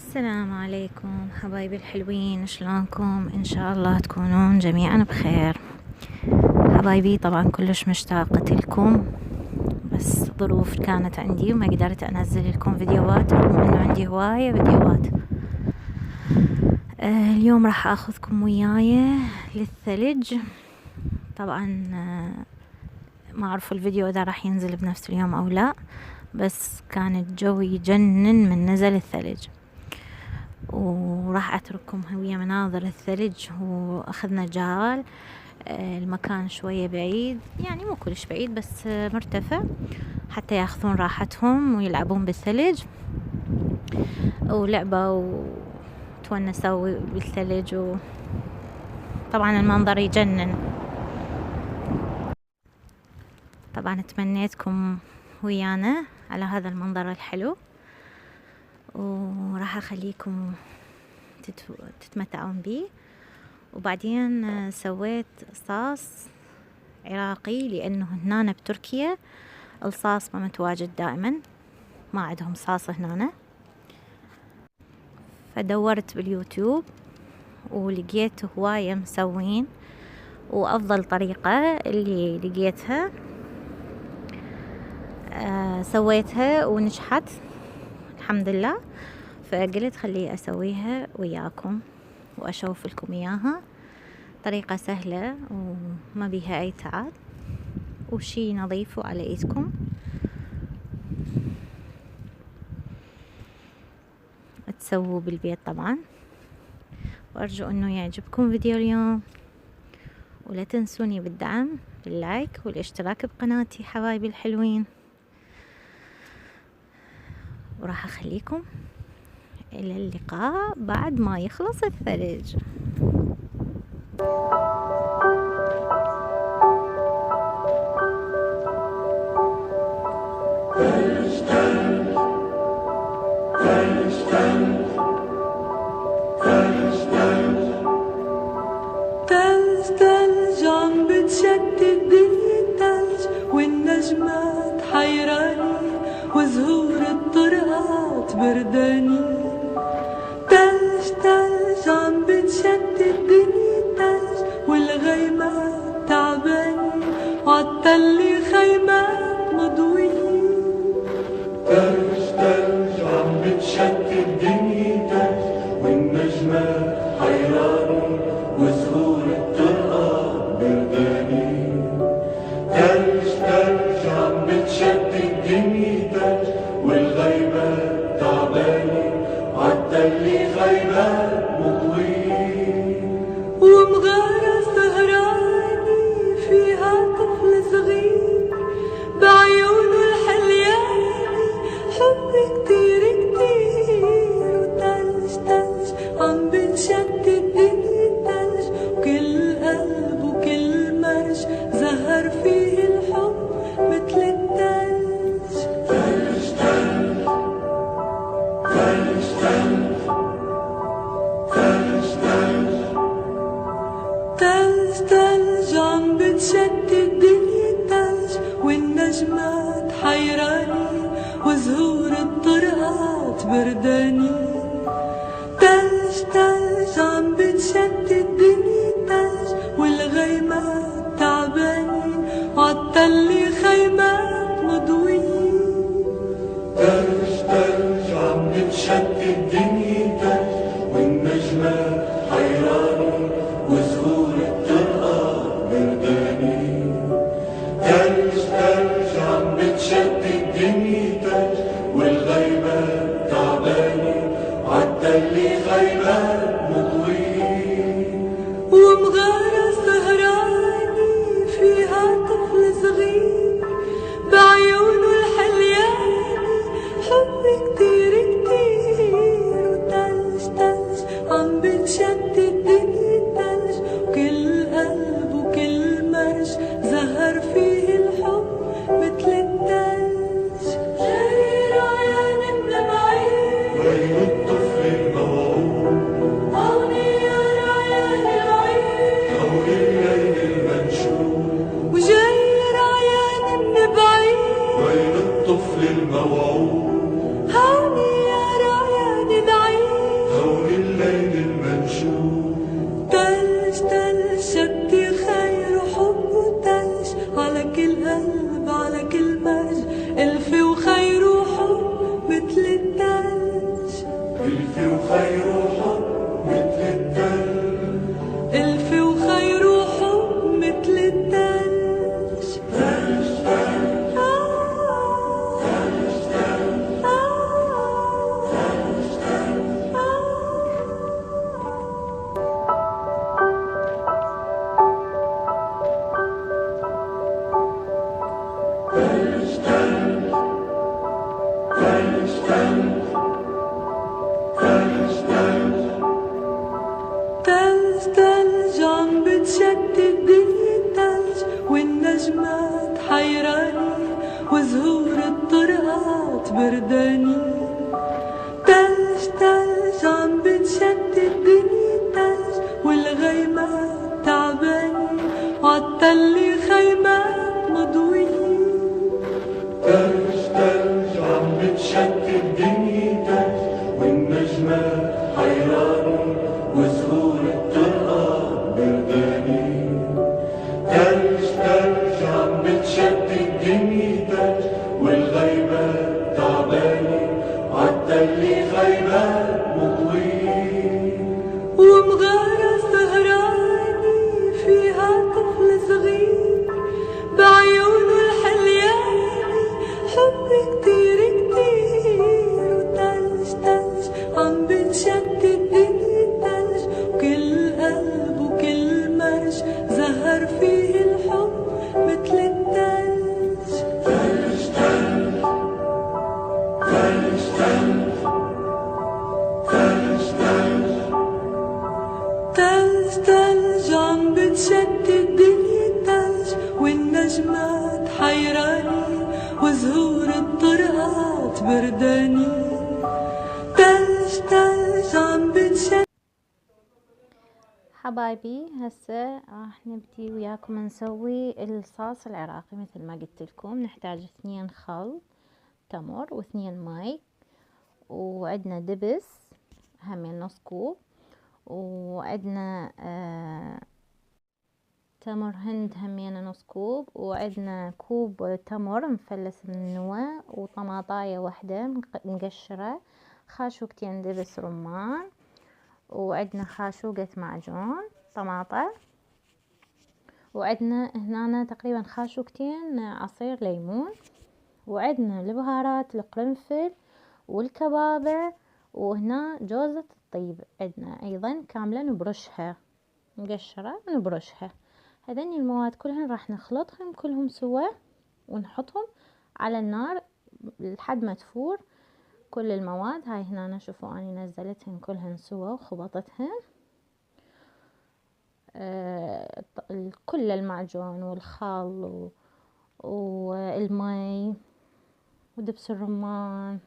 السلام عليكم حبايبي الحلوين، شلونكم؟ ان شاء الله تكونون جميعا بخير. حبايبي طبعا كلش مشتاقة لكم، بس ظروف كانت عندي وما قدرت انزل لكم فيديوهات رغم انه عندي هواية فيديوهات. اليوم راح اخذكم وياي للثلج. طبعا ما اعرف الفيديو اذا راح ينزل بنفس اليوم او لا، بس كان الجو يجنن من نزل الثلج. وراح اترككم ويا مناظر الثلج. واخذنا جال، المكان شوية بعيد، يعني مو كلش بعيد بس مرتفع، حتى ياخذون راحتهم ويلعبون بالثلج ولعبة وتونسوا بالثلج. طبعا المنظر يجنن. طبعا تمنيتكم ويانا على هذا المنظر الحلو، وراح اخليكم تتمتعون بيه. وبعدين سويت صاص عراقي، لانه هنا بتركيا الصاص ما متواجد دائما، ما عندهم صاص هنا. فدورت باليوتيوب ولقيت هواية مسوين، وافضل طريقة اللي لقيتها سويتها ونجحت الحمد لله. فقلت خلي اسويها وياكم واشوف لكم اياها. طريقة سهلة وما بيها اي تعب، وشي نظيف وعلى ايدكم. تسووا بالبيت طبعا. وارجو انه يعجبكم فيديو اليوم، ولا تنسوني بالدعم باللايك والاشتراك بقناتي حبايبي الحلوين. وراح اخليكم الى اللقاء بعد ما يخلص الثلج. تلج عم بتشتت الدنيا تلج، والنجمات حيراني وزهور الطرقات برداني. تلج عم بتشتت الدنيا تلج، والغيمات تعباني وعالتلي خيمات مضوية. تلج عم بتشتت الدنيا تلج، والنجمات حيراني وزهور الطرقات برداني. تلج عم بتشتت الدنيا تلج، والغيمات تعباني وعالتلي خيمات مضوية. ومغارة سهراني فيها طفل صغير، بعيونه الحلياني حب كتير كتير. وتلج عم بتشتت الدنيا تلج، وكل قلب وكل مرج زهر فيه الحب مثل التلج. تلج عم بتشتت الدنيا تلج، والنجمات حيراني وزهور الطرقات برداني. تلج عم بتشتت الدنيا تلج، والغيمات تعباني وعالتلي خيمات مضوية. تلج عم بتشتت الدنيا تلج، والنجمات حيراني وزهور الطرقات برداني. تلج عم بتشتت الدنيا تلج، والغيمات تعباني وعالتلي خيمات مضوية. ومغارة سهراني فيها طفل صغير، بعيونه الحلياني حب كتير كتير. وتلج عم بتشتت الدنيا تلج، وكل قلب وكل مرج زهر فيه الحب مثل التلج. جري رعيان من بعيد، وين الطفل الموعود اللي غيبان مضوي ومغارة سهراني فيها طفل صغير بعيونه الحلياني حب كتير كتير وتلج تلج عم بتشتت الدنيا تلج وكل قلب وكل مرج زهر فيه الحب مثل التلج تلج تلج تلج تلج تلج تلج تلج عم بتشتت الدنيا تلج والنجمات حيراني وزهور الطرقات برداني تلج تلج عم بتشتت. حبايبي هسه راح نبدي وياكم نسوي الصوص العراقي. مثل ما قلت لكم نحتاج 2 خل تمر و2 ماي، وعندنا دبس همين نص كوب، وعندنا تمر هند همين نص كوب، وعندنا كوب تمر مفلس من النوى، وطماطاية واحدة مقشرة، خاشوقتين دبس رمان، وعندنا خاشوقة معجون طماطة، وعندنا هنا تقريبا خاشوقتين عصير ليمون، وعندنا البهارات القرنفل والكبابة، وهنا جوزة الطيب عندنا ايضا كاملة نبرشها مقشرة نبرشها. هذني المواد كلهن راح نخلطهم كلهم سوا ونحطهم على النار لحد ما تفور كل المواد. هاي هنا شوفوا اني نزلتهن كلهن سوا وخبطتهن كل المعجون والخل والمي ودبس الرمان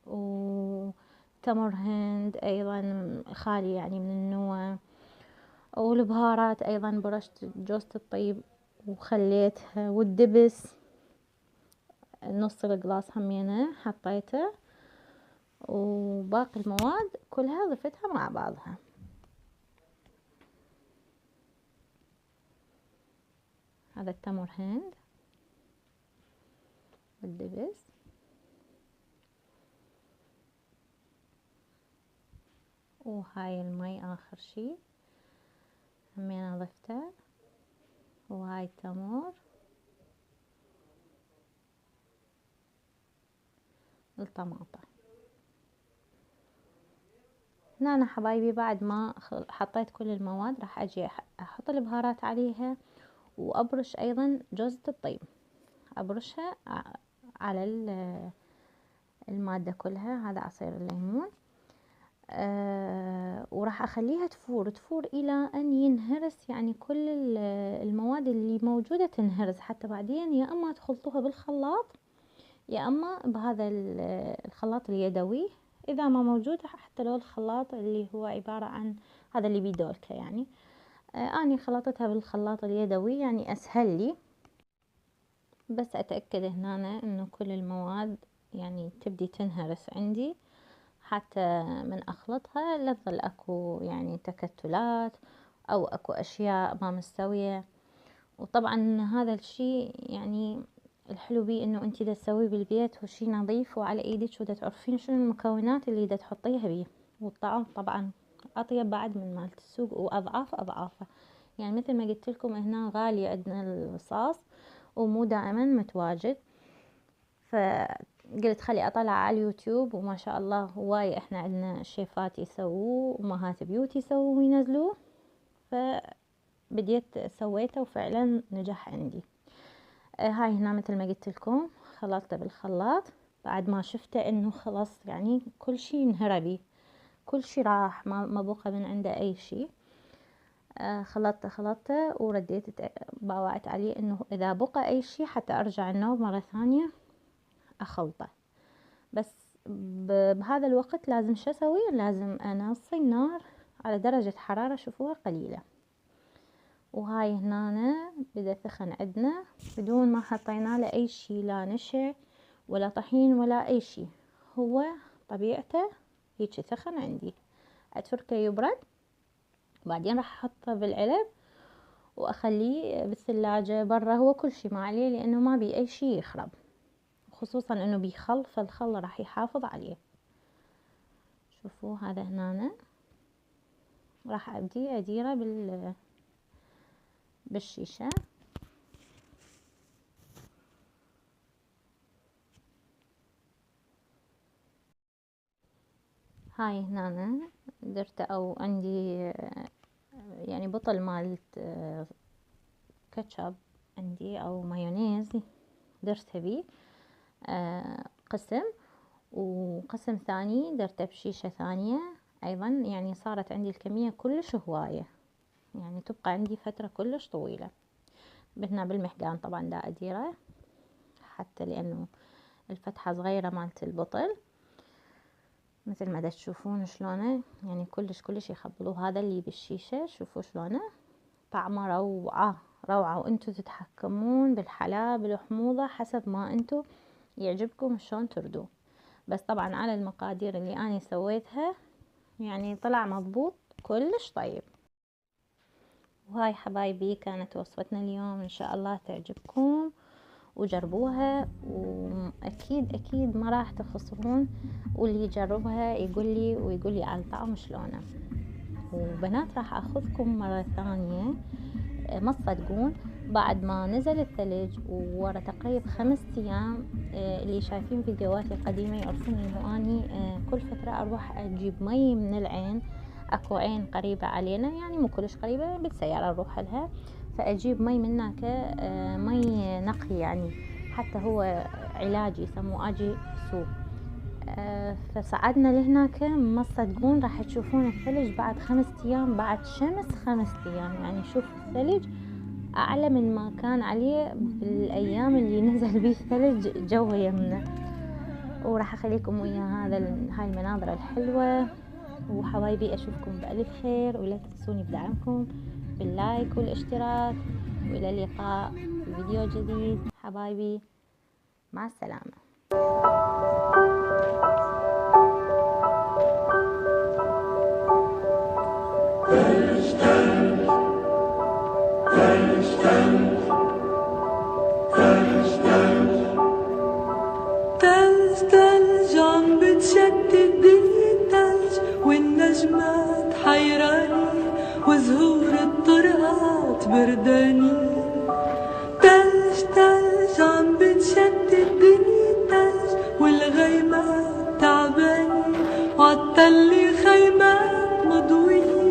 وتمر هند ايضا خالي يعني من النوى، والبهارات ايضا برشت جوزة الطيب وخليتها، والدبس نص القلاص همينه حطيته، وباقي المواد كلها ضفتها مع بعضها. هذا التمر هند والدبس وهاي المي اخر شي همين ضفته، وهاي التمر الطماطة. هنا أنا حبايبي بعد ما حطيت كل المواد راح اجي احط البهارات عليها، وابرش ايضا جوزة الطيب ابرشها على المادة كلها. هذا عصير الليمون وراح اخليها تفور الى ان ينهرس، يعني كل المواد اللي موجودة تنهرس، حتى بعدين يا اما تخلطوها بالخلاط يا اما بهذا الخلاط اليدوي اذا ما موجود، حتى لو الخلاط اللي هو عبارة عن هذا اللي بيدولكه يعني. اني خلطتها بالخلاط اليدوي يعني اسهل لي، بس اتأكد هنا انه كل المواد يعني تبدي تنهرس عندي حتى من اخلطها لا تظل اكو يعني تكتلات او اكو اشياء ما مستوية. وطبعا هذا الشي يعني الحلو بيه انه انتي دا تسويه بالبيت وشي نظيف وعلى ايدك ودا تعرفين شنو المكونات اللي دا تحطيها بيه، والطعم طبعا اطيب بعد من مالت السوق واضعاف اضعافه. يعني مثل ما قلت لكم هنا غالي عندنا الصوص ومو دائما متواجد، فقلت خلي اطلع على اليوتيوب وما شاء الله هواي احنا عندنا شيفات يسووه وامهات بيوت يسووه وينزلوه، فبديت سويته وفعلا نجح عندي. هاي هنا مثل ما قلت لكم خلطته بالخلاط بعد ما شفته انه خلاص يعني كل شي انهرى بيه، كل شي راح ما بقى من عنده اي شي. خلطته ورديت باوعت عليه انه اذا بقى اي شي حتى ارجع النوب مرة ثانية اخلطه. بس بهذا الوقت لازم شو اسوي؟ لازم انصي النار على درجة حرارة شوفوها قليلة. وهاي هنا بدا ثخن عندنا بدون ما حطينا له اي شي، لا نشا ولا طحين ولا اي شي، هو طبيعته هيك ثخن عندي. اتركه يبرد بعدين راح احطه بالعلب واخليه بالثلاجة برا، هو كل شي ما عليه لانه ما بي اي شي يخرب، خصوصا انه بيخل، فالخل راح يحافظ عليه. شوفوا هذا هنا راح ابدي اديره بالشيشة. هاي هنا درته، او عندي يعني بطل مالت كاتشب عندي او مايونيز درته بيه قسم، وقسم ثاني درته بشيشة ثانية ايضا. يعني صارت عندي الكمية كلش هواية، يعني تبقى عندي فترة كلش طويلة. هنا بالمحقان طبعا دا اديره حتى لانه الفتحة صغيرة مالت البطل، مثل ما دا تشوفون شلونه، يعني كلش يخبلوه. هذا اللي بالشيشة شوفوا شلونه طعمه روعة روعة، وانتو تتحكمون بالحلاوة بالحموضة حسب ما انتو يعجبكم شلون تردوه. بس طبعا على المقادير اللي انا سويتها يعني طلع مضبوط كلش طيب. وهاي حبايبي كانت وصفتنا اليوم، ان شاء الله تعجبكم وجربوها، واكيد ما راح تخسرون. واللي يجربها يقول لي على الطعم شلونه. وبنات راح اخذكم مرة ثانية، ما تصدقون بعد ما نزل الثلج ورا تقريبا 5 ايام، اللي شايفين فيديوهاتي القديمة يعرفون انه اني كل فترة اروح اجيب مي من العين. اكو عين قريبة علينا، يعني مو كلش قريبة، بالسيارة اروح لها، فاجيب مي من هناك، مي نقي يعني، حتى هو علاجي يسموه اجي سوق. فصعدنا لهناك، ما تصدقون راح تشوفون الثلج بعد 5 ايام، بعد شمس 5 ايام. يعني شوف الثلج اعلى من ما كان عليه بالايام اللي نزل بيه الثلج جو يمنا. وراح اخليكم ويا هاي المناظر الحلوة. وحبايبي اشوفكم بألف خير، ولا تنسوني بدعمكم باللايك والاشتراك، والى اللقاء في فيديو جديد حبايبي، مع السلامة. تلج عم بتشتت الدنيا تلج، والنجمات حيراني، وزهور الطرقات برداني. تلج عم بتشتت الدنيا تلج، والغيمات تعباني، وعالتل خيمات مضوية.